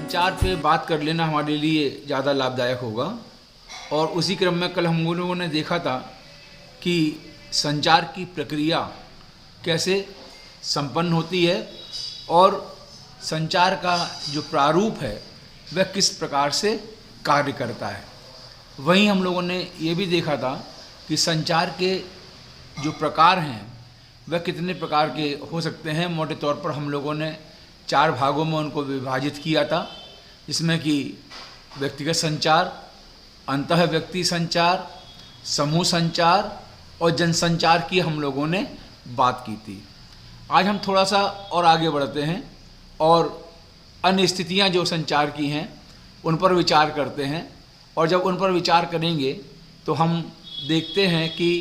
संचार पे बात कर लेना हमारे लिए ज़्यादा लाभदायक होगा। और उसी क्रम में कल हम लोगों ने देखा था कि संचार की प्रक्रिया कैसे संपन्न होती है और संचार का जो प्रारूप है वह किस प्रकार से कार्य करता है। वहीं हम लोगों ने ये भी देखा था कि संचार के जो प्रकार हैं वह कितने प्रकार के हो सकते हैं। मोटे तौर पर हम लोगों ने 4 भागों में उनको विभाजित किया था, जिसमें कि व्यक्तिगत संचार, अंतः व्यक्ति संचार, समूह संचार और जनसंचार की हम लोगों ने बात की थी। आज हम थोड़ा सा और आगे बढ़ते हैं और अन्य स्थितियाँ जो संचार की हैं उन पर विचार करते हैं। और जब उन पर विचार करेंगे तो हम देखते हैं कि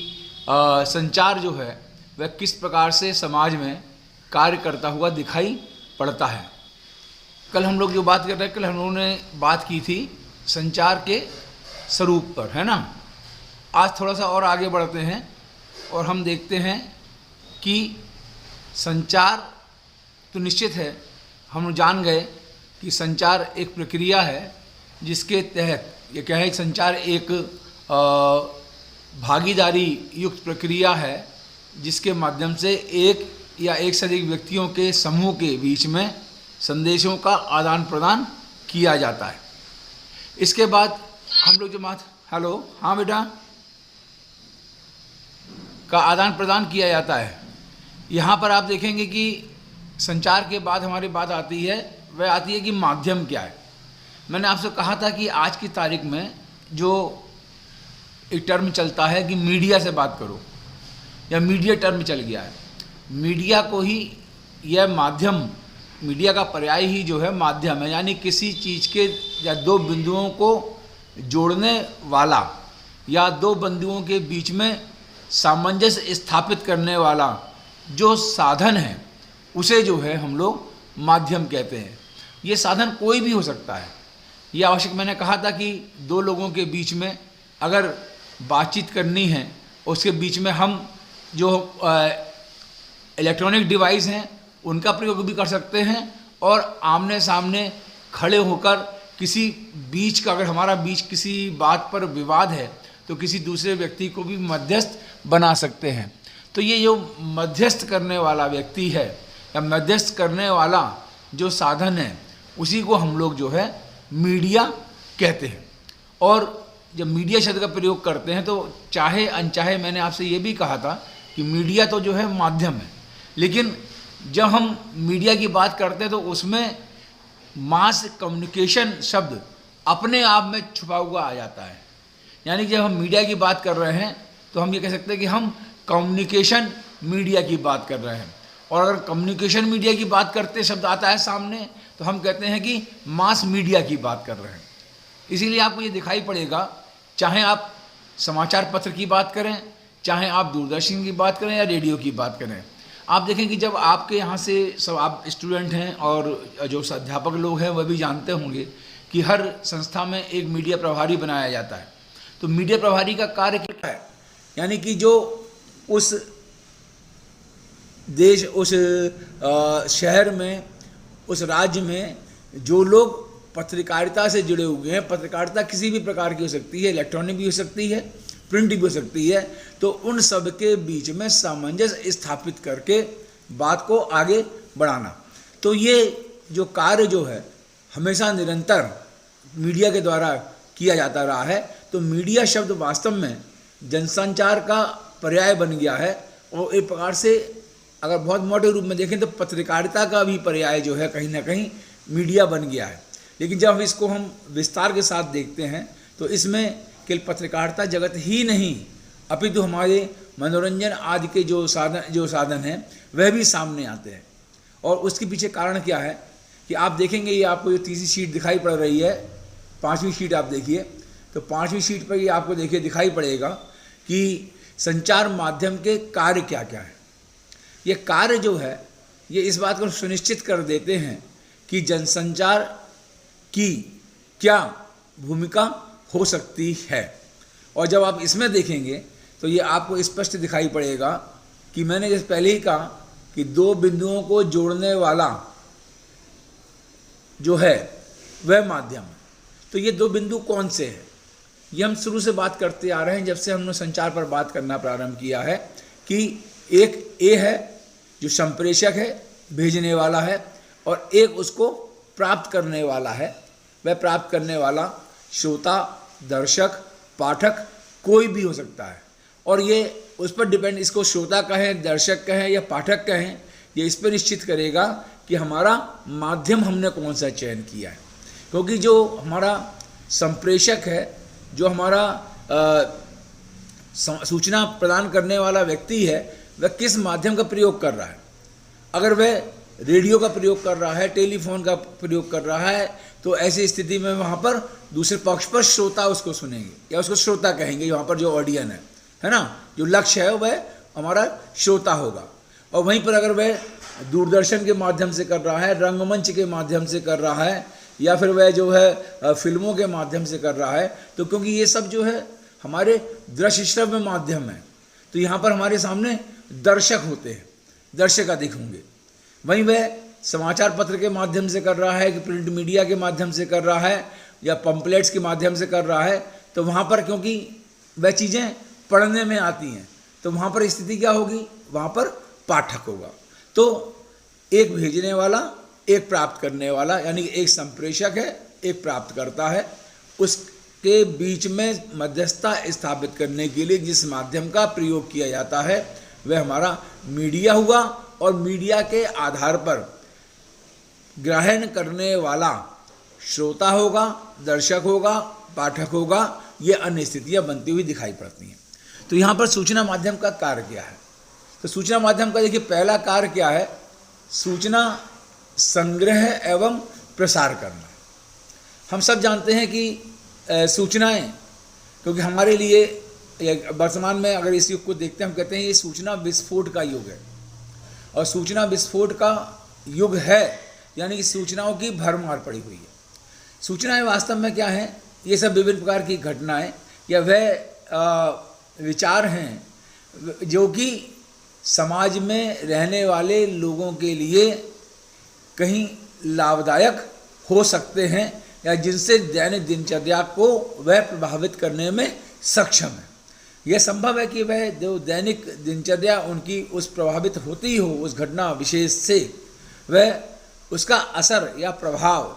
संचार जो है वह किस प्रकार से समाज में कार्य करता हुआ दिखाई पड़ता है। कल हम लोग जो बात कर रहे हैं, कल हम लोगों ने बात की थी संचार के स्वरूप पर, है ना। आज थोड़ा सा और आगे बढ़ते हैं और हम देखते हैं कि संचार तो निश्चित है, हम जान गए कि संचार एक प्रक्रिया है जिसके तहत ये क्या है, संचार एक भागीदारी युक्त प्रक्रिया है जिसके माध्यम से एक या एक से अधिक व्यक्तियों के समूह के बीच में संदेशों का आदान प्रदान किया जाता है। इसके बाद हम लोग जो हेलो, हाँ बेटा, का आदान प्रदान किया जाता है। यहाँ पर आप देखेंगे कि संचार के बाद हमारी बात आती है, वह आती है कि माध्यम क्या है। मैंने आपसे कहा था कि आज की तारीख में जो एक टर्म चलता है कि मीडिया से बात करो, या मीडिया टर्म चल गया है। मीडिया को ही यह माध्यम, मीडिया का पर्याय ही जो है माध्यम है, यानी किसी चीज़ के या 2 बिंदुओं को जोड़ने वाला या 2 बिंदुओं के बीच में सामंजस्य स्थापित करने वाला जो साधन है उसे जो है हम लोग माध्यम कहते हैं। ये साधन कोई भी हो सकता है। ये आवश्यक, मैंने कहा था कि 2 लोगों के बीच में अगर बातचीत करनी है, उसके बीच में हम जो इलेक्ट्रॉनिक डिवाइस हैं उनका प्रयोग भी कर सकते हैं, और आमने सामने खड़े होकर किसी बीच का, अगर हमारा बीच किसी बात पर विवाद है तो किसी दूसरे व्यक्ति को भी मध्यस्थ बना सकते हैं। तो ये जो मध्यस्थ करने वाला व्यक्ति है या मध्यस्थ करने वाला जो साधन है उसी को हम लोग जो है मीडिया कहते हैं। और जब मीडिया शब्द का प्रयोग करते हैं तो चाहे अनचाहे, मैंने आपसे ये भी कहा था कि मीडिया तो जो है माध्यम है, लेकिन जब हम मीडिया की बात करते हैं तो उसमें मास कम्युनिकेशन शब्द अपने आप में छुपा हुआ आ जाता है। यानी जब हम मीडिया की बात कर रहे हैं तो हम ये कह सकते हैं कि हम कम्युनिकेशन मीडिया की बात कर रहे हैं। और अगर कम्युनिकेशन मीडिया की बात करते शब्द आता है सामने तो हम कहते हैं कि मास मीडिया की बात कर रहे हैं। इसीलिए आपको ये दिखाई पड़ेगा, चाहे आप समाचार पत्र की बात करें, चाहे आप दूरदर्शन की बात करें या रेडियो की बात करें, आप देखें कि जब आपके यहाँ से सब आप स्टूडेंट हैं और जो अध्यापक लोग हैं वह भी जानते होंगे कि हर संस्था में एक मीडिया प्रभारी बनाया जाता है। तो मीडिया प्रभारी का कार्य क्या है, यानी कि जो उस देश, उस शहर में, उस राज्य में जो लोग पत्रकारिता से जुड़े हुए हैं, पत्रकारिता किसी भी प्रकार की हो सकती है, इलेक्ट्रॉनिक भी हो सकती है, प्रिंट भी हो सकती है, तो उन सब के बीच में सामंजस्य स्थापित करके बात को आगे बढ़ाना। तो ये जो कार्य जो है हमेशा निरंतर मीडिया के द्वारा किया जाता रहा है। तो मीडिया शब्द वास्तव में जनसंचार का पर्याय बन गया है, और एक प्रकार से अगर बहुत मोटे रूप में देखें तो पत्रकारिता का भी पर्याय जो है कहीं ना कहीं मीडिया बन गया है। लेकिन जब इसको हम विस्तार के साथ देखते हैं तो इसमें केवल पत्रकारिता जगत ही नहीं, अपितु हमारे मनोरंजन आदि के जो साधन हैं वह भी सामने आते हैं। और उसके पीछे कारण क्या है कि आप देखेंगे, ये आपको जो तीसरी शीट दिखाई पड़ रही है, 5वीं शीट आप देखिए, तो 5वीं शीट पर ये आपको देखिए दिखाई पड़ेगा कि संचार माध्यम के कार्य क्या क्या है। ये कार्य जो है ये इस बात को सुनिश्चित कर देते हैं कि जनसंचार की क्या भूमिका हो सकती है। और जब आप इसमें देखेंगे तो ये आपको स्पष्ट दिखाई पड़ेगा कि मैंने जैसे पहले ही कहा कि 2 बिंदुओं को जोड़ने वाला जो है वह माध्यम है। तो ये दो बिंदु कौन से हैं? ये हम शुरू से बात करते आ रहे हैं, जब से हमने संचार पर बात करना प्रारंभ किया है, कि एक ए है जो संप्रेषक है, भेजने वाला है, और एक उसको प्राप्त करने वाला है। वह प्राप्त करने वाला श्रोता, दर्शक, पाठक कोई भी हो सकता है, और ये उस पर डिपेंड, इसको श्रोता कहें, दर्शक कहें या पाठक कहें, ये इस पर निश्चित करेगा कि हमारा माध्यम हमने कौन सा चयन किया है। क्योंकि जो हमारा संप्रेषक है, जो हमारा सूचना प्रदान करने वाला व्यक्ति है, वह किस माध्यम का प्रयोग कर रहा है। अगर वह रेडियो का प्रयोग कर रहा है, टेलीफोन का प्रयोग कर रहा है, तो ऐसी स्थिति में वहाँ पर दूसरे पक्ष पर श्रोता उसको सुनेंगे या उसको श्रोता कहेंगे। वहाँ पर जो ऑडियन है ना, जो लक्ष्य है वह हमारा श्रोता होगा। और वहीं पर अगर वह दूरदर्शन के माध्यम से कर रहा है, रंगमंच के माध्यम से कर रहा है, या फिर वह जो है फिल्मों के माध्यम से कर रहा है, तो क्योंकि ये सब जो है हमारे दृश्य श्रव्य माध्यम है, तो यहाँ पर हमारे सामने दर्शक होते हैं, दर्शक अधिक होंगे। वहीं वह समाचार पत्र के माध्यम से कर रहा है कि प्रिंट मीडिया के माध्यम से कर रहा है या पंपलेट्स के माध्यम से कर रहा है, तो वहाँ पर क्योंकि वह चीज़ें पढ़ने में आती हैं, तो वहाँ पर स्थिति क्या होगी, वहाँ पर पाठक होगा। तो एक भेजने वाला, एक प्राप्त करने वाला, यानी कि एक संप्रेषक है, एक प्राप्त करता है। उसके बीच में मध्यस्थता स्थापित करने के लिए जिस माध्यम का प्रयोग किया जाता है वह हमारा मीडिया हुआ, और मीडिया के आधार पर ग्रहण करने वाला श्रोता होगा, दर्शक होगा, पाठक होगा। ये अन्य स्थितियाँ बनती हुई दिखाई पड़ती हैं। तो यहाँ पर सूचना माध्यम का कार्य क्या है? तो सूचना माध्यम का देखिए पहला कार्य क्या है, सूचना संग्रह एवं प्रसार करना। हम सब जानते हैं कि सूचनाएं, क्योंकि हमारे लिए वर्तमान में अगर इस युग को देखते हैं, हम कहते हैं ये सूचना विस्फोट का युग है, और सूचना विस्फोट का युग है, यानी कि सूचनाओं की भरमार पड़ी हुई है। सूचनाएं वास्तव में क्या हैं? ये सब विभिन्न प्रकार की घटनाएं या वह विचार हैं जो कि समाज में रहने वाले लोगों के लिए कहीं लाभदायक हो सकते हैं, या जिनसे दैनिक दिनचर्या को वह प्रभावित करने में सक्षम है। यह संभव है कि वह जो दैनिक दिनचर्या उनकी उस प्रभावित होती हो उस घटना विशेष से, वह उसका असर या प्रभाव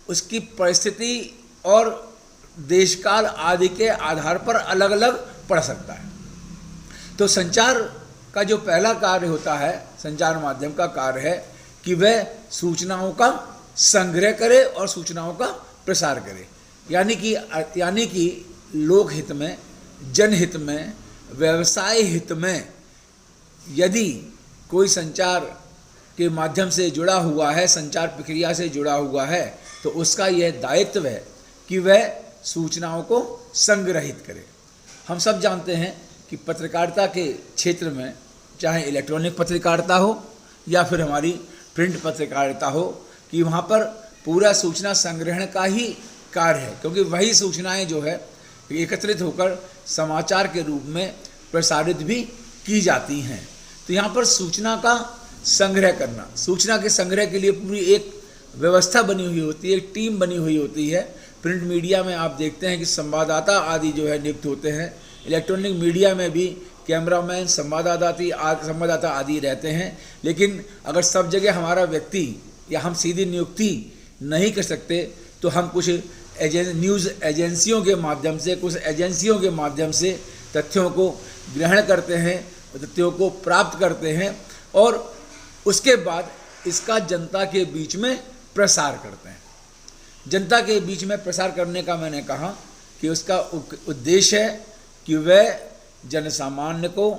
उसकी परिस्थिति और देशकाल आदि के आधार पर अलग अलग पड़ सकता है। तो संचार का जो पहला कार्य होता है, संचार माध्यम का कार्य है कि वह सूचनाओं का संग्रह करे और सूचनाओं का प्रसार करे, यानी कि लोकहित में, जनहित में, व्यवसाय हित में यदि कोई संचार के माध्यम से जुड़ा हुआ है, संचार प्रक्रिया से जुड़ा हुआ है, तो उसका यह दायित्व है कि वह सूचनाओं को संग्रहित करे। हम सब जानते हैं कि पत्रकारिता के क्षेत्र में, चाहे इलेक्ट्रॉनिक पत्रकारिता हो या फिर हमारी प्रिंट पत्रकारिता हो, कि वहाँ पर पूरा सूचना संग्रहण का ही कार्य है, क्योंकि वही सूचनाएं जो है एकत्रित होकर समाचार के रूप में प्रसारित भी की जाती हैं। तो यहाँ पर सूचना का संग्रह करना, सूचना के संग्रह के लिए पूरी एक व्यवस्था बनी हुई होती है, एक टीम बनी हुई होती है। प्रिंट मीडिया में आप देखते हैं कि संवाददाता आदि जो है नियुक्त होते हैं, इलेक्ट्रॉनिक मीडिया में भी कैमरामैन, संवाददाता आदि रहते हैं। लेकिन अगर सब जगह हमारा व्यक्ति या हम सीधी नियुक्ति नहीं कर सकते, तो हम कुछ न्यूज़ एजेंसियों के माध्यम से, कुछ एजेंसियों के माध्यम से तथ्यों को ग्रहण करते हैं, तथ्यों को प्राप्त करते हैं, और उसके बाद इसका जनता के बीच में प्रसार करते हैं। जनता के बीच में प्रसार करने का मैंने कहा कि उसका उद्देश्य है कि वह जनसामान्य को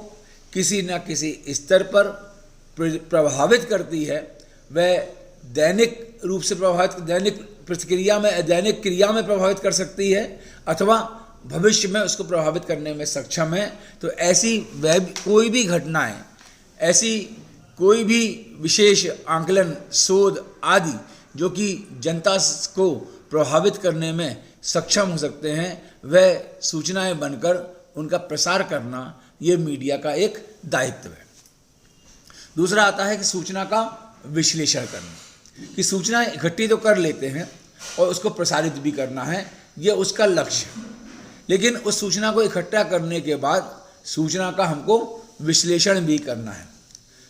किसी न किसी स्तर पर प्रभावित करती है। वह दैनिक रूप से प्रभावित, दैनिक प्रतिक्रिया में, दैनिक क्रिया में प्रभावित कर सकती है, अथवा भविष्य में उसको प्रभावित करने में सक्षम है। तो ऐसी वह कोई भी घटनाएं, ऐसी कोई भी विशेष आंकलन, शोध आदि जो कि जनता को प्रभावित करने में सक्षम हो सकते हैं, वह सूचनाएं बनकर उनका प्रसार करना ये मीडिया का एक दायित्व है। दूसरा आता है कि सूचना का विश्लेषण करना, कि सूचना इकट्ठी तो कर लेते हैं, और उसको प्रसारित भी करना है, ये उसका लक्ष्य। लेकिन उस सूचना को इकट्ठा करने के बाद सूचना का हमको विश्लेषण भी करना है।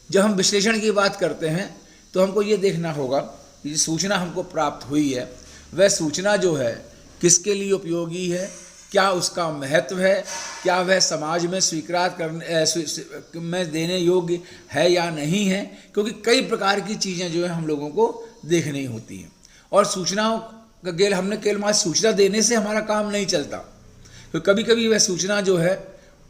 जब हम विश्लेषण की बात करते हैं तो हमको ये देखना होगा कि सूचना हमको प्राप्त हुई है वह सूचना जो है किसके लिए उपयोगी है, क्या उसका महत्व है, क्या वह समाज में स्वीकार करने में देने योग्य है या नहीं है, क्योंकि कई प्रकार की चीज़ें जो है हम लोगों को देखनी होती हैं। और सूचनाओं का केवल सूचना देने से हमारा काम नहीं चलता, तो कभी कभी वह सूचना जो है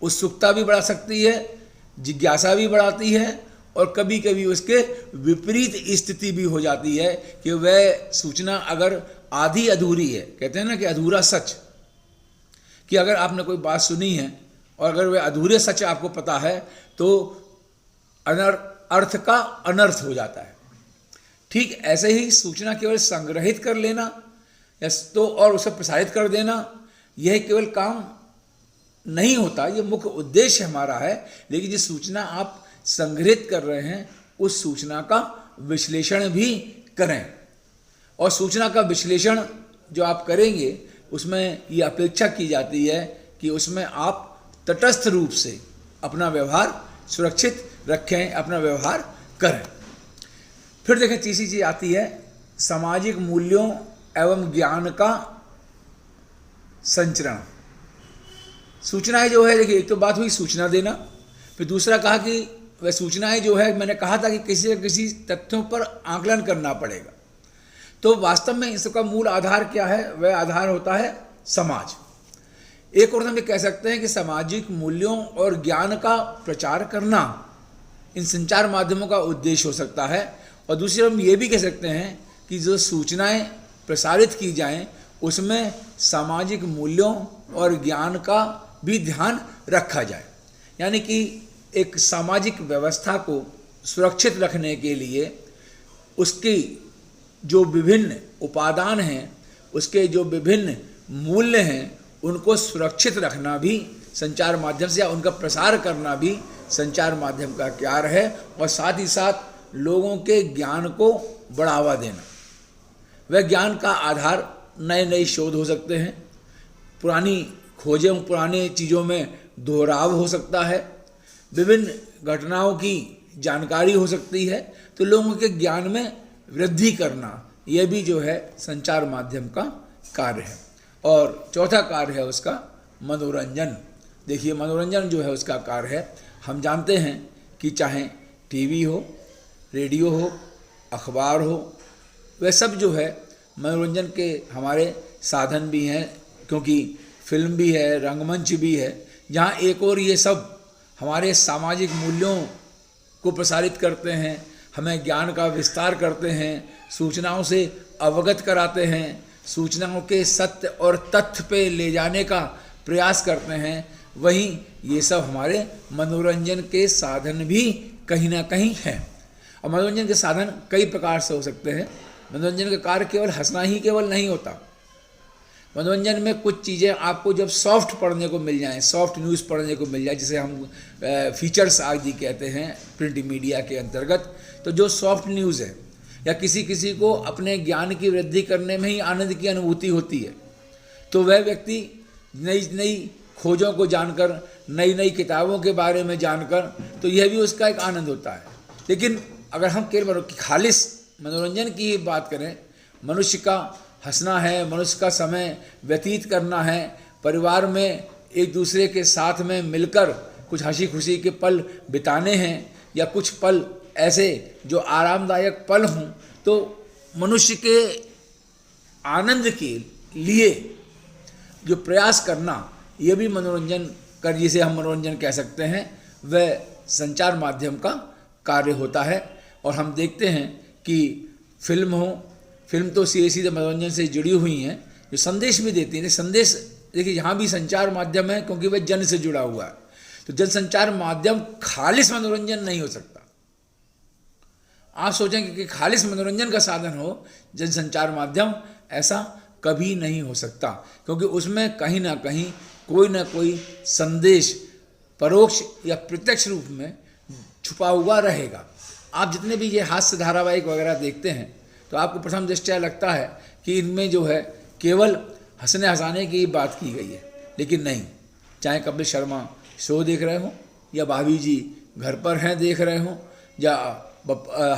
उत्सुकता भी बढ़ा सकती है, जिज्ञासा भी बढ़ाती है, और कभी कभी उसके विपरीत स्थिति भी हो जाती है कि वह सूचना अगर आधी अधूरी है, कहते हैं ना कि अधूरा सच, कि अगर आपने कोई बात सुनी है और अगर वह अधूरे सच आपको पता है तो अर्थ का अनर्थ हो जाता है। ठीक ऐसे ही सूचना केवल संग्रहित कर लेना तो और उसे प्रसारित कर देना यह केवल काम नहीं होता, यह मुख्य उद्देश्य हमारा है। लेकिन जिस सूचना आप संग्रहित कर रहे हैं उस सूचना का विश्लेषण भी करें, और सूचना का विश्लेषण जो आप करेंगे उसमें ये अपेक्षा की जाती है कि उसमें आप तटस्थ रूप से अपना व्यवहार सुरक्षित रखें, अपना व्यवहार करें। फिर देखें तीसरी चीज़ आती है सामाजिक मूल्यों एवं ज्ञान का संचरण। सूचनाएं जो है, देखिए एक तो बात हुई सूचना देना, फिर दूसरा कहा कि वह सूचनाएं जो है, मैंने कहा था कि किसी न किसी तथ्यों पर आकलन करना पड़ेगा। तो वास्तव में इसका मूल आधार क्या है? वह आधार होता है समाज। एक और हम ये कह सकते हैं कि सामाजिक मूल्यों और ज्ञान का प्रचार करना इन संचार माध्यमों का उद्देश्य हो सकता है। और दूसरी हम ये भी कह सकते हैं कि जो सूचनाएं प्रसारित की जाएं उसमें सामाजिक मूल्यों और ज्ञान का भी ध्यान रखा जाए, यानी कि एक सामाजिक व्यवस्था को सुरक्षित रखने के लिए उसकी जो विभिन्न उपादान हैं, उसके जो विभिन्न मूल्य हैं, उनको सुरक्षित रखना भी संचार माध्यम से, या उनका प्रसार करना भी संचार माध्यम का कार्य है। और साथ ही साथ लोगों के ज्ञान को बढ़ावा देना। वह ज्ञान का आधार नए नए शोध हो सकते हैं, पुरानी खोजें, पुराने चीज़ों में दोहराव हो सकता है, विभिन्न घटनाओं की जानकारी हो सकती है। तो लोगों के ज्ञान में वृद्धि करना यह भी जो है संचार माध्यम का कार्य है। और चौथा कार्य है उसका मनोरंजन। देखिए मनोरंजन जो है उसका कार्य है, हम जानते हैं कि चाहे टीवी हो, रेडियो हो, अखबार हो, वह सब जो है मनोरंजन के हमारे साधन भी हैं, क्योंकि फिल्म भी है, रंगमंच भी है, जहाँ एक और ये सब हमारे सामाजिक मूल्यों को प्रसारित करते हैं, हमें ज्ञान का विस्तार करते हैं, सूचनाओं से अवगत कराते हैं, सूचनाओं के सत्य और तथ्य पे ले जाने का प्रयास करते हैं। वहीं ये सब हमारे मनोरंजन के साधन भी कहीं ना कहीं हैं। और मनोरंजन के साधन कई प्रकार से हो सकते हैं। मनोरंजन का कार्य केवल हंसना ही केवल नहीं होता। मनोरंजन में कुछ चीज़ें आपको जब सॉफ्ट पढ़ने को मिल जाएं, सॉफ्ट न्यूज़ पढ़ने को मिल जाए, जिसे हम फीचर्स आदि कहते हैं प्रिंट मीडिया के अंतर्गत, तो जो सॉफ्ट न्यूज़ है, या किसी किसी को अपने ज्ञान की वृद्धि करने में ही आनंद की अनुभूति होती है, तो वह व्यक्ति नई नई खोजों को जानकर, नई नई किताबों के बारे में जानकर, तो यह भी उसका एक आनंद होता है। लेकिन अगर हम केवल खालिस मनोरंजन की बात करें, मनुष्य का हंसना है, मनुष्य का समय व्यतीत करना है, परिवार में एक दूसरे के साथ में मिलकर कुछ हंसी खुशी के पल बिताने हैं, या कुछ पल ऐसे जो आरामदायक पल हों, तो मनुष्य के आनंद के लिए जो प्रयास करना, ये भी मनोरंजन कर, जिसे हम मनोरंजन कह सकते हैं, वह संचार माध्यम का कार्य होता है। और हम देखते हैं कि फिल्म तो सीधे मनोरंजन से जुड़ी हुई हैं, जो संदेश भी देती हैं। संदेश देखिए यहाँ भी संचार माध्यम है, क्योंकि वह जन से जुड़ा हुआ है। तो जन संचार माध्यम खालिस मनोरंजन नहीं हो सकता। आप सोचेंगे कि खालिस मनोरंजन का साधन हो जन संचार माध्यम, ऐसा कभी नहीं हो सकता, क्योंकि उसमें कहीं ना कोई संदेश परोक्ष या प्रत्यक्ष रूप में छुपा हुआ रहेगा। आप जितने भी ये हास्य धारावाहिक वगैरह देखते हैं, तो आपको प्रथम दृष्टया लगता है कि इनमें जो है केवल हंसने हंसाने की बात की गई है, लेकिन नहीं। चाहे कपिल शर्मा शो देख रहे हों, या भाभी जी घर पर हैं देख रहे हों, या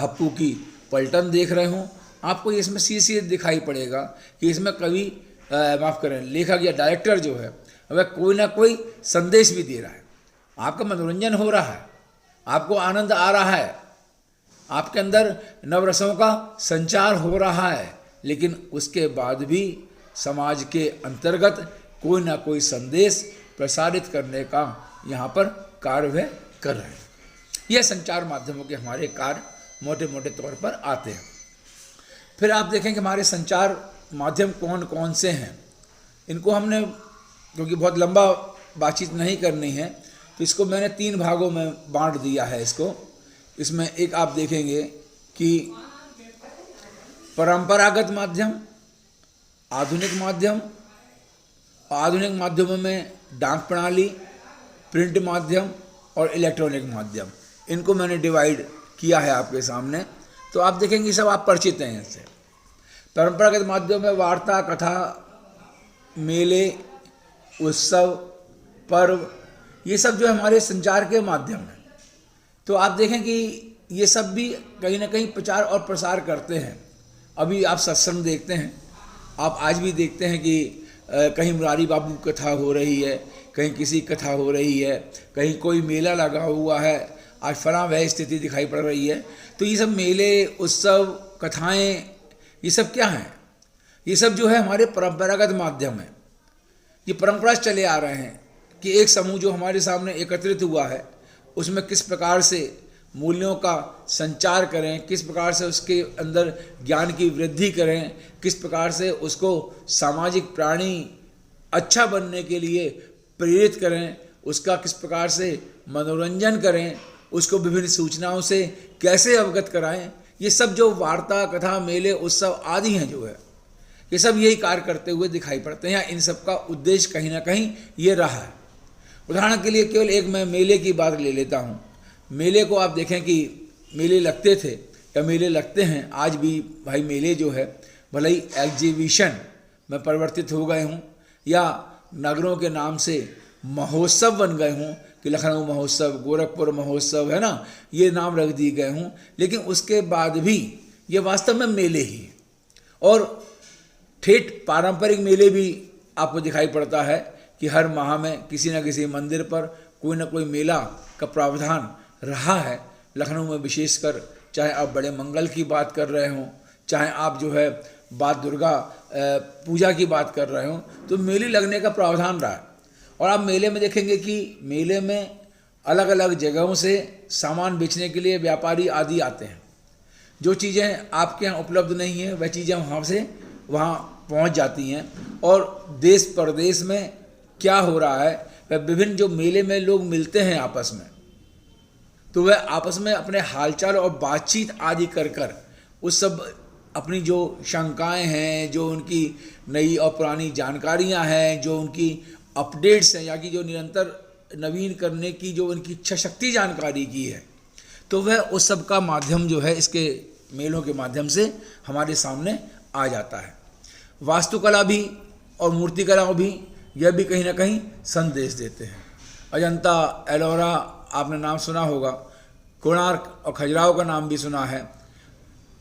हप्पू की पलटन देख रहे हों, आपको इसमें सीधे दिखाई पड़ेगा कि इसमें कवि माफ़ करें लेखक या डायरेक्टर जो है वह कोई ना कोई संदेश भी दे रहा है। आपका मनोरंजन हो रहा है, आपको आनंद आ रहा है, आपके अंदर नवरसों का संचार हो रहा है, लेकिन उसके बाद भी समाज के अंतर्गत कोई ना कोई संदेश प्रसारित करने का यहाँ पर कार्य वह कर रहे हैं। यह संचार माध्यमों के हमारे कार्य मोटे मोटे तौर पर आते हैं। फिर आप देखें कि हमारे संचार माध्यम कौन कौन से हैं। इनको हमने, क्योंकि बहुत लंबा बातचीत नहीं करनी है, तो इसको मैंने 3 भागों में बांट दिया है इसको। इसमें एक आप देखेंगे कि परंपरागत माध्यम, आधुनिक माध्यम, आधुनिक माध्यमों में डाक प्रणाली, प्रिंट माध्यम और इलेक्ट्रॉनिक माध्यम, इनको मैंने डिवाइड किया है आपके सामने। तो आप देखेंगे सब आप परिचित हैं इससे। परंपरागत माध्यम में वार्ता, कथा, मेले, उत्सव, पर्व, ये सब जो हमारे संचार के माध्यम हैं। तो आप देखें कि ये सब भी कहीं ना कहीं प्रचार और प्रसार करते हैं। अभी आप सत्संग देखते हैं, आप आज भी देखते हैं कि कहीं मुरारी बाबू कथा हो रही है, कहीं किसी कथा हो रही है, कहीं कोई मेला लगा हुआ है, आज फलां वह स्थिति दिखाई पड़ रही है। तो ये सब मेले, उत्सव, कथाएं, ये सब क्या हैं? ये सब जो है हमारे परंपरागत माध्यम है। ये परंपरा से चले आ रहे हैं कि एक समूह जो हमारे सामने एकत्रित हुआ है, उसमें किस प्रकार से मूल्यों का संचार करें, किस प्रकार से उसके अंदर ज्ञान की वृद्धि करें, किस प्रकार से उसको सामाजिक प्राणी अच्छा बनने के लिए प्रेरित करें, उसका किस प्रकार से मनोरंजन करें, उसको विभिन्न सूचनाओं से कैसे अवगत कराएं। ये सब जो वार्ता, कथा, मेले, उत्सव आदि हैं जो है, ये सब यही कार्य करते हुए दिखाई पड़ते हैं। इन सब का उद्देश्य कहीं ना कहीं ये रहा है। उदाहरण के लिए केवल एक मैं मेले की बात ले लेता हूँ। मेले को आप देखें कि मेले लगते थे या मेले लगते हैं आज भी। भाई मेले जो है भले ही एग्जीबिशन में परिवर्तित हो गए हों या नगरों के नाम से महोत्सव बन गए हों, कि लखनऊ महोत्सव, गोरखपुर महोत्सव है ना, ये नाम रख दिए गए हों, लेकिन उसके बाद भी ये वास्तव में मेले ही हैं। और ठेठ पारंपरिक मेले भी आपको दिखाई पड़ता है कि हर माह में किसी न किसी मंदिर पर कोई ना कोई मेला का प्रावधान रहा है। लखनऊ में विशेषकर, चाहे आप बड़े मंगल की बात कर रहे हों, चाहे आप जो है बात दुर्गा पूजा की बात कर रहे हों, तो मेले लगने का प्रावधान रहा है। और आप मेले में देखेंगे कि मेले में अलग अलग जगहों से सामान बेचने के लिए व्यापारी आदि आते हैं। जो चीज़ें आपके यहाँ उपलब्ध नहीं हैं वह चीज़ें वहाँ से वहाँ पहुँच जाती हैं। और देश प्रदेश में क्या हो रहा है, वह विभिन्न जो मेले में लोग मिलते हैं आपस में, तो वह आपस में अपने हालचाल और बातचीत आदि कर कर उस सब अपनी जो शंकाएं हैं, जो उनकी नई और पुरानी जानकारियां हैं, जो उनकी अपडेट्स हैं, या कि जो निरंतर नवीन करने की जो उनकी इच्छा शक्ति जानकारी की है, तो वह उस सब का माध्यम जो है इसके मेलों के माध्यम से हमारे सामने आ जाता है। वास्तुकला भी और मूर्तिकला भी, यह भी कहीं ना कहीं संदेश देते हैं। अजंता, एलोरा आपने नाम सुना होगा, कोणार्क और खजुराहो का नाम भी सुना है।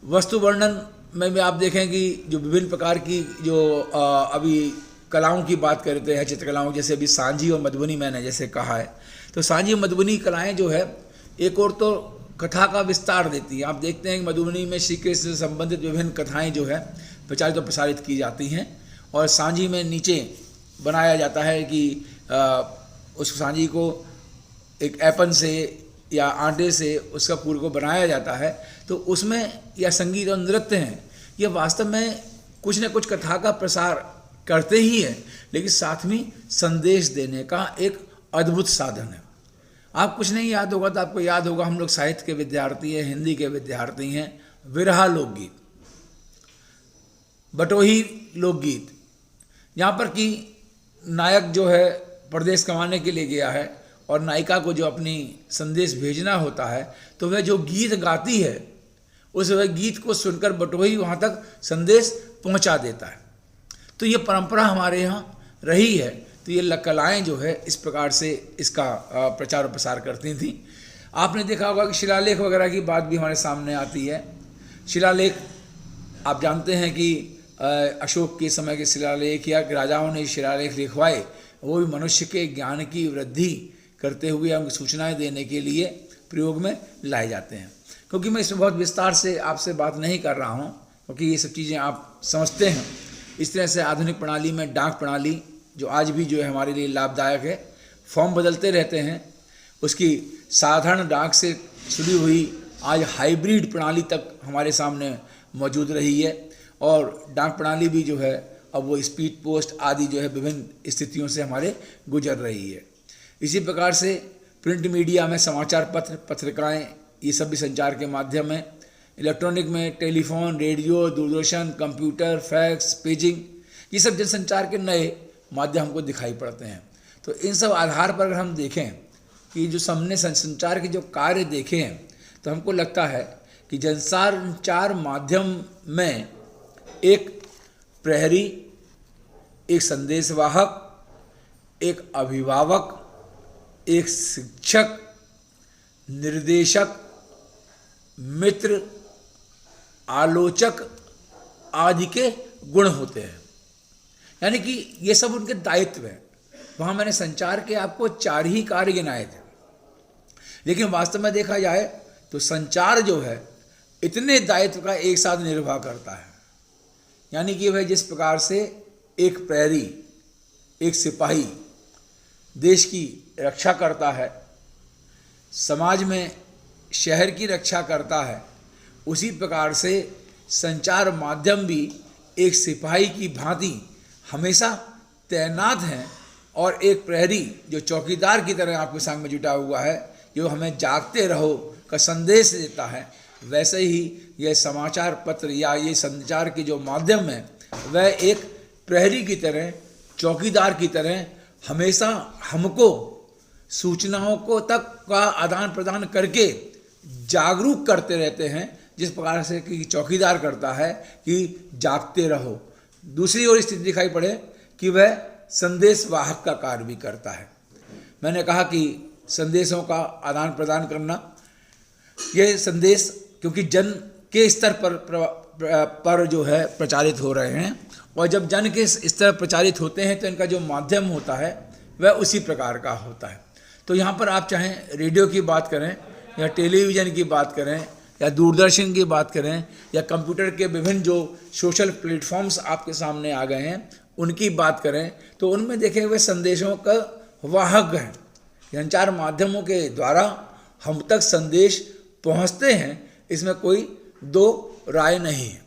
वस्तु वर्णन में भी आप देखें कि जो विभिन्न प्रकार की जो अभी कलाओं की बात करते हैं, चित्रकलाओं, जैसे अभी सांझी और मधुबनी मैंने जैसे कहा है, तो सांझी और मधुबनी कलाएँ जो है एक और तो कथा का विस्तार देती है। आप देखते हैं कि मधुबनी में श्री कृष्ण से संबंधित विभिन्न कथाएँ जो है प्रचारित और प्रसारित की जाती हैं, और सांझी में नीचे बनाया जाता है कि उस सांझी को एक ऐपन से या आटे से उसका पूर को बनाया जाता है। तो उसमें या संगीत और नृत्य हैं, ये वास्तव में कुछ न कुछ कथा का प्रसार करते ही हैं, लेकिन साथ में संदेश देने का एक अद्भुत साधन है। आप कुछ नहीं याद होगा तो आपको याद होगा, हम लोग साहित्य के विद्यार्थी हैं, हिंदी के विद्यार्थी हैं, विरहा लोकगीत, बटोही लोकगीत, यहाँ पर कि नायक जो है परदेश कमाने के लिए गया है और नायिका को जो अपनी संदेश भेजना होता है, तो वह जो गीत गाती है उस वह गीत को सुनकर बटोही वहाँ तक संदेश पहुंचा देता है। तो ये परंपरा हमारे यहाँ रही है। तो ये कलाएँ जो है इस प्रकार से इसका प्रचार और प्रसार करती थी। आपने देखा होगा कि शिलालेख वगैरह की बात भी हमारे सामने आती है। शिलालेख आप जानते हैं कि अशोक के समय के शिलालेख या राजाओं ने शिलालेख लिखवाए, वो भी मनुष्य के ज्ञान की वृद्धि करते हुए उनको सूचनाएं देने के लिए प्रयोग में लाए जाते हैं। क्योंकि मैं इसमें बहुत विस्तार से आपसे बात नहीं कर रहा हूँ, क्योंकि ये सब चीज़ें आप समझते हैं। इस तरह से आधुनिक प्रणाली में डाक प्रणाली जो आज भी जो है हमारे लिए लाभदायक है, फॉर्म बदलते रहते हैं। उसकी साधारण डाक से शुरू हुई आज हाइब्रिड प्रणाली तक हमारे सामने मौजूद रही है, और डाक प्रणाली भी जो है अब वो स्पीड पोस्ट आदि जो है विभिन्न स्थितियों से हमारे गुजर रही है। इसी प्रकार से प्रिंट मीडिया में समाचार पत्र, पत्रिकाएं, ये सब भी संचार के माध्यम हैं। इलेक्ट्रॉनिक में telephone, radio, Doordarshan, computer, fax, paging, ये सब जनसंचार के नए माध्यम हमको दिखाई पड़ते हैं। तो इन सब आधार पर अगर हम देखें कि जो हमने संचार के जो कार्य देखे हैं, तो हमको लगता है कि जनसंचार माध्यम में एक प्रहरी, एक संदेशवाहक, एक अभिभावक, एक शिक्षक, निर्देशक, मित्र, आलोचक आदि के गुण होते हैं। यानी कि ये सब उनके दायित्व हैं। वहाँ मैंने संचार के आपको 4 ही कार्य गिनाए थे, लेकिन वास्तव में देखा जाए तो संचार जो है इतने दायित्व का एक साथ निर्वाह करता है। यानी कि वह जिस प्रकार से एक प्रहरी, एक सिपाही देश की रक्षा करता है, समाज में शहर की रक्षा करता है, उसी प्रकार से संचार माध्यम भी एक सिपाही की भांति हमेशा तैनात हैं, और एक प्रहरी जो चौकीदार की तरह आपके संग में जुटा हुआ है, जो हमें जागते रहो का संदेश देता है। वैसे ही यह समाचार पत्र या ये संचार के जो माध्यम है, वह एक प्रहरी की तरह, चौकीदार की तरह हमेशा हमको सूचनाओं को तक का आदान प्रदान करके जागरूक करते रहते हैं, जिस प्रकार से कि चौकीदार करता है कि जागते रहो। दूसरी ओर स्थिति दिखाई पड़े कि वह संदेशवाहक का कार्य भी करता है। मैंने कहा कि संदेशों का आदान प्रदान करना, यह संदेश क्योंकि जन के स्तर पर जो है प्रचारित हो रहे हैं, और जब जन के स्तर प्रचारित होते हैं तो इनका जो माध्यम होता है वह उसी प्रकार का होता है। तो यहाँ पर आप चाहें रेडियो की बात करें या टेलीविज़न की बात करें या दूरदर्शन की बात करें या कंप्यूटर के विभिन्न जो सोशल प्लेटफॉर्म्स आपके सामने आ गए हैं उनकी बात करें, तो उनमें देखे हुए संदेशों का वाहक हैं। संचार माध्यमों के द्वारा हम तक संदेश पहुंचते हैं, इसमें कोई दो राय नहीं है।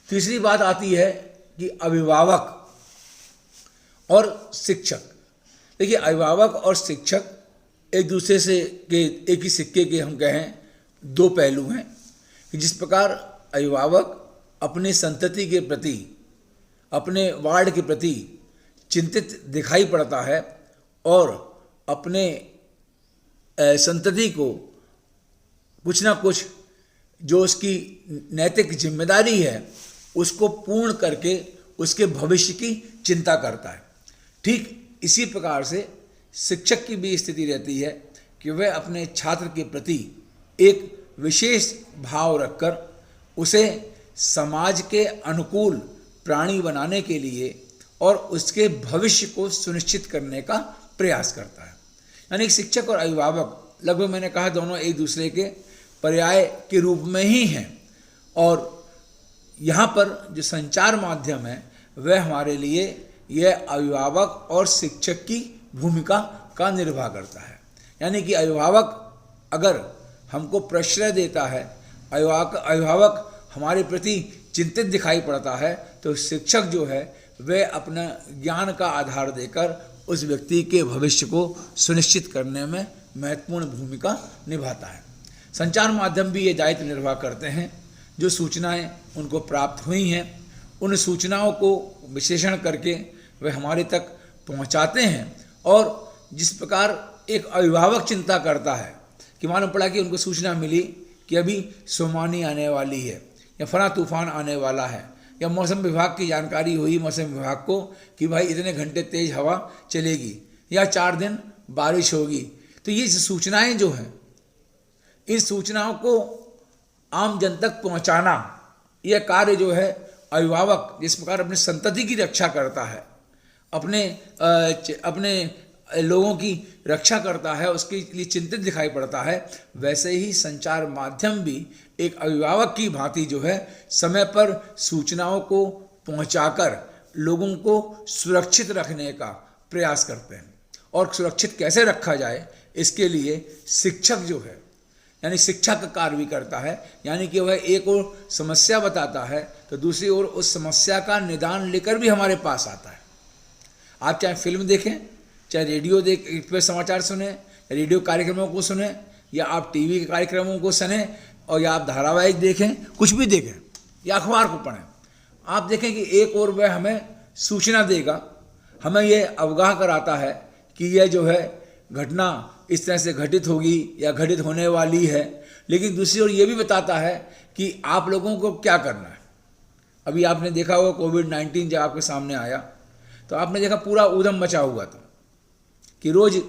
तीसरी बात आती है कि अभिभावक और शिक्षक। देखिए, अभिभावक और शिक्षक एक दूसरे से के एक ही सिक्के के हम कहें 2 पहलू हैं। जिस प्रकार अभिभावक अपने संतति के प्रति, अपने वार्ड के प्रति चिंतित दिखाई पड़ता है और अपने संतति को कुछ ना कुछ जो उसकी नैतिक जिम्मेदारी है उसको पूर्ण करके उसके भविष्य की चिंता करता है। ठीक इसी प्रकार से शिक्षक की भी स्थिति रहती है कि वह अपने छात्र के प्रति एक विशेष भाव रखकर उसे समाज के अनुकूल प्राणी बनाने के लिए और उसके भविष्य को सुनिश्चित करने का प्रयास करता है। यानी शिक्षक और अभिभावक लगभग मैंने कहा दोनों एक दूसरे के पर्याय के रूप में ही हैं, और यहाँ पर जो संचार माध्यम है वह हमारे लिए यह अभिभावक और शिक्षक की भूमिका का निर्वाह करता है। यानी कि अभिभावक अगर हमको प्रश्रय देता है, अभिभावक हमारे प्रति चिंतित दिखाई पड़ता है, तो शिक्षक जो है वह अपना ज्ञान का आधार देकर उस व्यक्ति के भविष्य को सुनिश्चित करने में महत्वपूर्ण भूमिका निभाता है। संचार माध्यम भी ये दायित्व निर्वाह करते हैं, जो सूचनाएं उनको प्राप्त हुई हैं उन सूचनाओं को विश्लेषण करके वे हमारे तक पहुंचाते हैं। और जिस प्रकार एक अभिभावक चिंता करता है कि मालूम पड़ा कि उनको सूचना मिली कि अभी सुमानी आने वाली है या फला तूफान आने वाला है या मौसम विभाग की जानकारी हुई मौसम विभाग को कि भाई इतने घंटे तेज हवा चलेगी या 4 दिन बारिश होगी, तो ये सूचनाएं जो हैं, इन सूचनाओं को आम जन तक पहुंचाना, यह कार्य जो है अभिभावक जिस प्रकार अपनी संतति की रक्षा करता है, अपने लोगों की रक्षा करता है, उसके लिए चिंतित दिखाई पड़ता है, वैसे ही संचार माध्यम भी एक अभिभावक की भांति जो है समय पर सूचनाओं को पहुंचाकर लोगों को सुरक्षित रखने का प्रयास करते हैं। और सुरक्षित कैसे रखा जाए, इसके लिए शिक्षक जो है यानी शिक्षा का कार्य भी करता है, यानी कि वह एक और समस्या बताता है तो दूसरी ओर उस समस्या का निदान लेकर भी हमारे पास आता है। आप चाहे फिल्म देखें, चाहे रेडियो पे समाचार सुने, रेडियो कार्यक्रमों को सुने, या आप टीवी के कार्यक्रमों को सुने, और या आप धारावाहिक देखें, कुछ भी देखें, या अखबार को पढ़ें, आप देखें कि एक और वह हमें सूचना देगा, हमें यह अवगाह कराता है कि यह जो है घटना इस तरह से घटित होगी या घटित होने वाली है, लेकिन दूसरी ओर ये भी बताता है कि आप लोगों को क्या करना है। अभी आपने देखा होगा कोविड-19 जब आपके सामने आया तो आपने देखा पूरा ऊधम मचा हुआ था कि रोज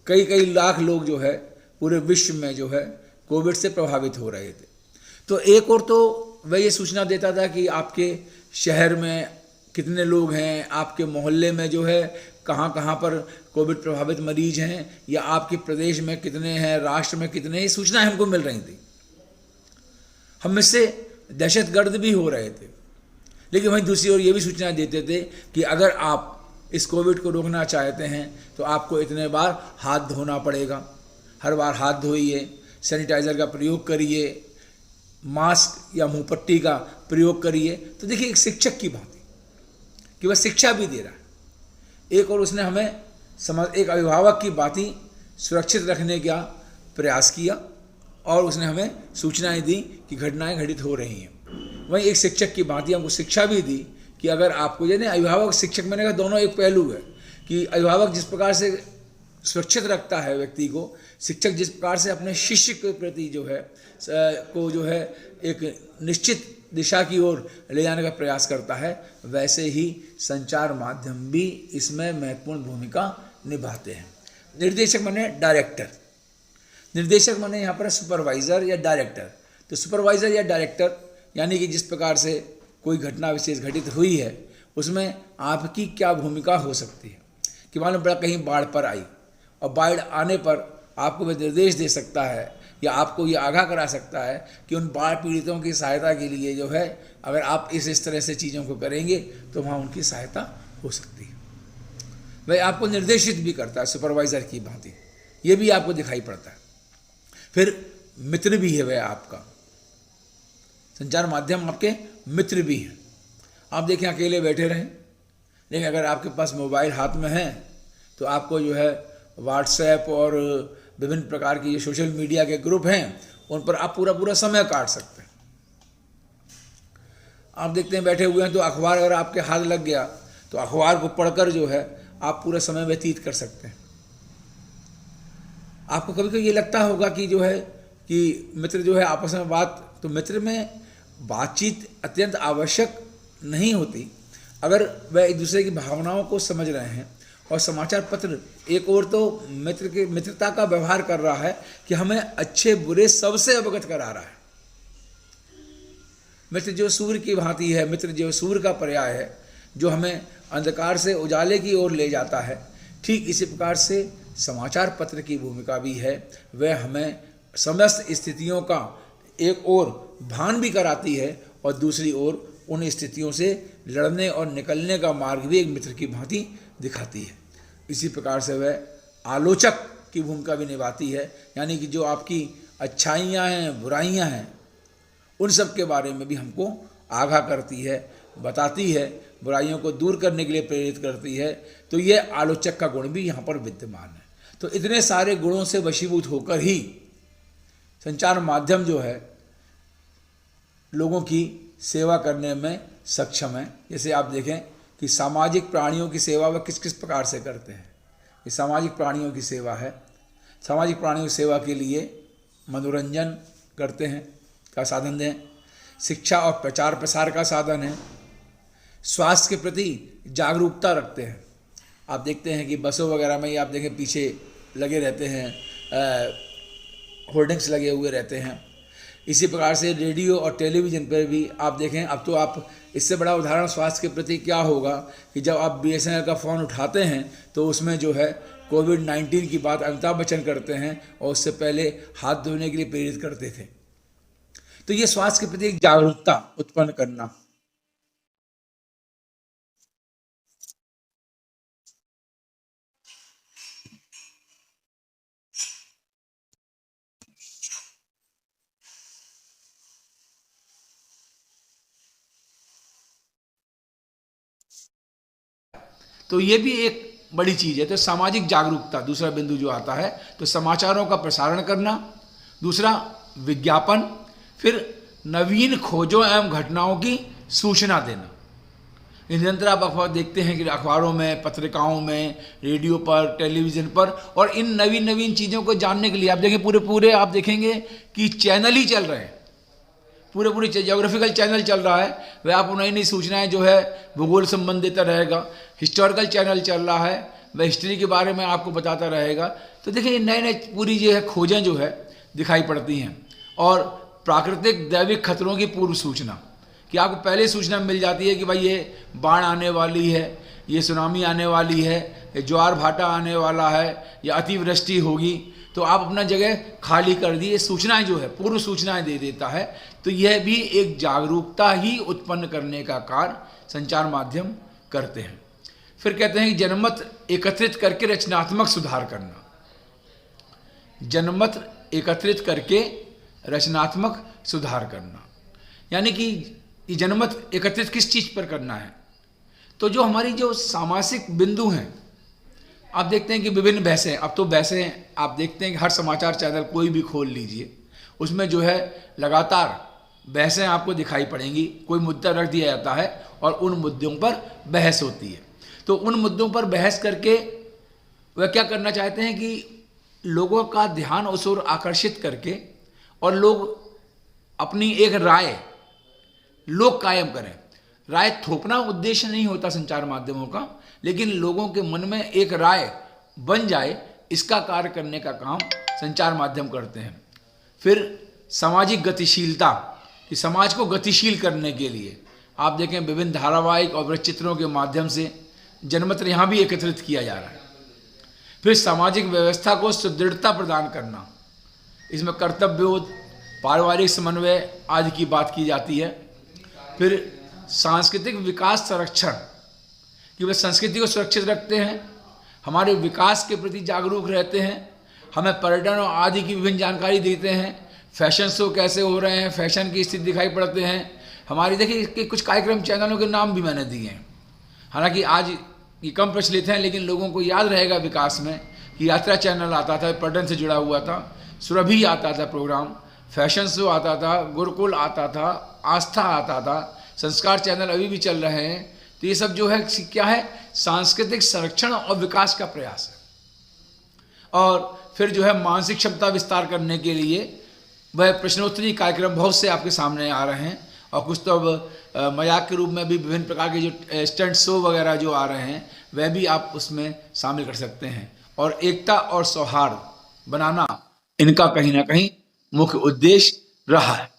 कई कई लाख लोग जो है पूरे विश्व में जो है कोविड से प्रभावित हो रहे थे। तो एक और तो वह ये सूचना देता था कि आपके शहर में कितने लोग हैं, आपके मोहल्ले में जो है कहाँ कहाँ पर कोविड प्रभावित मरीज हैं, या आपके प्रदेश में कितने हैं, राष्ट्र में कितने, ये सूचनाएं हमको मिल रही थी। हम इससे दहशतगर्द भी हो रहे थे, लेकिन वहीं दूसरी ओर ये भी सूचना देते थे कि अगर आप इस कोविड को रोकना चाहते हैं तो आपको इतने बार हाथ धोना पड़ेगा, हर बार हाथ धोइए, सैनिटाइज़र का प्रयोग करिए, मास्क या मुंहपट्टी का प्रयोग करिए। तो देखिए एक शिक्षक की बात कि वह शिक्षा भी दे रहा है, एक और उसने हमें एक अभिभावक की बात सुरक्षित रखने का प्रयास किया, और उसने हमें सूचनाएं दी कि घटनाएं घटित हो रही हैं। वहीं एक शिक्षक की बात हमको शिक्षा भी दी कि अगर आपको, यानी अभिभावक शिक्षक, मैंने कहा दोनों एक पहलू है कि अभिभावक जिस प्रकार से सुरक्षित रखता है व्यक्ति को, शिक्षक जिस प्रकार से अपने शिष्य के प्रति जो है एक निश्चित दिशा की ओर ले जाने का प्रयास करता है, वैसे ही संचार माध्यम भी इसमें महत्वपूर्ण भूमिका निभाते हैं। निर्देशक माने डायरेक्टर, निर्देशक माने यहाँ पर सुपरवाइज़र या डायरेक्टर। तो सुपरवाइज़र या डायरेक्टर यानी कि जिस प्रकार से कोई घटना विशेष घटित हुई है उसमें आपकी क्या भूमिका हो सकती है कि मालूम पड़ा कहीं बाढ़ पर आई, और बाढ़ आने पर आपको वह निर्देश दे सकता है या आपको ये आगाह करा सकता है कि उन बाढ़ पीड़ितों की सहायता के लिए जो है अगर आप इस तरह से चीज़ों को करेंगे तो वहाँ उनकी सहायता हो सकती है। वह आपको निर्देशित भी करता है सुपरवाइज़र की भांति, ये भी आपको दिखाई पड़ता है। फिर मित्र भी है वह आपका, संचार माध्यम आपके मित्र भी हैं। आप देखें अकेले बैठे रहें, लेकिन अगर आपके पास मोबाइल हाथ में है तो आपको जो है व्हाट्सएप और विभिन्न प्रकार की जो सोशल मीडिया के ग्रुप हैं उन पर आप पूरा समय काट सकते हैं। आप देखते हैं बैठे हुए हैं तो अखबार अगर आपके हाथ लग गया तो अखबार को पढ़कर जो है आप पूरा समय व्यतीत कर सकते हैं। आपको कभी कभी ये लगता होगा कि जो है कि मित्र जो है आपस में तो मित्र में बातचीत अत्यंत आवश्यक नहीं होती अगर वह एक दूसरे की भावनाओं को समझ रहे हैं। और समाचार पत्र एक और तो मित्रता का व्यवहार कर रहा है कि हमें अच्छे बुरे सबसे अवगत करा रहा है। मित्र जो सूर्य की भांति है, मित्र जो सूर्य का पर्याय है, जो हमें अंधकार से उजाले की ओर ले जाता है, ठीक इसी प्रकार से समाचार पत्र की भूमिका भी है। वह हमें समस्त स्थितियों का एक ओर भान भी कराती है और दूसरी ओर उन स्थितियों से लड़ने और निकलने का मार्ग भी एक मित्र की भांति दिखाती है। इसी प्रकार से वह आलोचक की भूमिका भी निभाती है, यानी कि जो आपकी अच्छाइयाँ हैं, बुराइयाँ हैं, उन सब के बारे में भी हमको आगाह करती है, बताती है, बुराइयों को दूर करने के लिए प्रेरित करती है। तो ये आलोचक का गुण भी यहाँ पर विद्यमान है। तो इतने सारे गुणों से वशीभूत होकर ही संचार माध्यम जो है लोगों की सेवा करने में सक्षम है। जैसे आप देखें कि सामाजिक प्राणियों की सेवा वह किस किस प्रकार से करते हैं। ये सामाजिक प्राणियों की सेवा है। सामाजिक प्राणियों की सेवा के लिए मनोरंजन करते हैं का साधन दें, शिक्षा और प्रचार प्रसार का साधन है, स्वास्थ्य के प्रति जागरूकता रखते हैं। आप देखते हैं कि बसों वगैरह में ही आप देखें पीछे लगे रहते हैं, होर्डिंग्स लगे हुए रहते हैं। इसी प्रकार से रेडियो और टेलीविज़न पर भी आप देखें, अब तो आप इससे बड़ा उदाहरण स्वास्थ्य के प्रति क्या होगा कि जब आप BSNL का फ़ोन उठाते हैं तो उसमें जो है कोविड-19 की बात अमिताभ बच्चन करते हैं और उससे पहले हाथ धोने के लिए प्रेरित करते थे। तो ये स्वास्थ्य के प्रति एक जागरूकता उत्पन्न करना। तो ये भी एक बड़ी चीज़ है। तो सामाजिक जागरूकता दूसरा बिंदु जो आता है, तो समाचारों का प्रसारण करना, दूसरा विज्ञापन, फिर नवीन खोजों एवं घटनाओं की सूचना देना। निरंतर आप अखबार देखते हैं कि अखबारों में, पत्रिकाओं में, रेडियो पर, टेलीविज़न पर, और इन नवीन नवीन चीज़ों को जानने के लिए आप देखें पूरे आप देखेंगे कि चैनल ही चल रहे हैं, पूरे ज्योग्राफिकल चैनल चल रहा है। वह आपको नई नई सूचनाएं जो है भूगोल संबंधित रहेगा। हिस्टोरिकल चैनल चल रहा है, वह हिस्ट्री के बारे में आपको बताता रहेगा। तो देखिए नए नए पूरी जो है खोजें जो है दिखाई पड़ती हैं। और प्राकृतिक दैविक खतरों की पूर्व सूचना, कि आपको पहले सूचना मिल जाती है कि भाई ये बाढ़ आने वाली है, ये सुनामी आने वाली है, ये ज्वार भाटा आने वाला है, या अतिवृष्टि होगी, तो आप अपना जगह खाली कर दिए। सूचनाएं जो है पूर्व सूचनाएं दे देता है। तो यह भी एक जागरूकता ही उत्पन्न करने का कार्य संचार माध्यम करते हैं। फिर कहते हैं कि जनमत एकत्रित करके रचनात्मक सुधार करना। जनमत एकत्रित करके रचनात्मक सुधार करना, यानी कि ये जनमत एकत्रित किस चीज़ पर करना है? तो जो हमारी जो सामाजिक बिंदु हैं, आप देखते हैं कि विभिन्न बहसें, अब तो बहसें आप देखते हैं कि हर समाचार चैनल कोई भी खोल लीजिए, उसमें जो है लगातार बहसें आपको दिखाई पड़ेंगी। कोई मुद्दा रख दिया जाता है और उन मुद्दों पर बहस होती है। तो उन मुद्दों पर बहस करके वह क्या करना चाहते हैं कि लोगों का ध्यान उस ओर आकर्षित करके और लोग अपनी एक राय लोग कायम करें। राय थोपना उद्देश्य नहीं होता संचार माध्यमों का, लेकिन लोगों के मन में एक राय बन जाए, इसका कार्य करने का काम संचार माध्यम करते हैं। फिर सामाजिक गतिशीलता, कि समाज को गतिशील करने के लिए आप देखें विभिन्न धारावाहिक और वृत्तचित्रों के माध्यम से जनमत यहाँ भी एकत्रित किया जा रहा है। फिर सामाजिक व्यवस्था को सुदृढ़ता प्रदान करना, इसमें कर्तव्यबोध, पारिवारिक समन्वय आदि की बात की जाती है। फिर सांस्कृतिक विकास संरक्षण, कि वे संस्कृति को सुरक्षित रखते हैं, हमारे विकास के प्रति जागरूक रहते हैं, हमें पर्यटन और आदि की विभिन्न जानकारी देते हैं। फैशन शो कैसे हो रहे हैं, फैशन की स्थिति दिखाई पड़ते हैं। हमारी देखिए इसके कुछ कार्यक्रम चैनलों के नाम भी मैंने दिए हैं, हालांकि आज ये कम प्रचलित हैं, लेकिन लोगों को याद रहेगा विकास में कि यात्रा चैनल आता था, पर्यटन से जुड़ा हुआ था, सुरभि आता था प्रोग्राम, फैशन शो आता था, गुरुकुल आता था, आस्था आता था, संस्कार चैनल अभी भी चल रहे हैं। तो ये सब जो है क्या है, सांस्कृतिक संरक्षण और विकास का प्रयास है। और फिर जो है मानसिक क्षमता विस्तार करने के लिए वह प्रश्नोत्तरी कार्यक्रम बहुत से आपके सामने आ रहे हैं, और कुछ तो अब मजाक के रूप में भी विभिन्न प्रकार के जो स्टंट शो वगैरह जो आ रहे हैं वह भी आप उसमें शामिल कर सकते हैं। और एकता और सौहार्द बनाना इनका कहीं ना कहीं मुख्य उद्देश्य रहा है।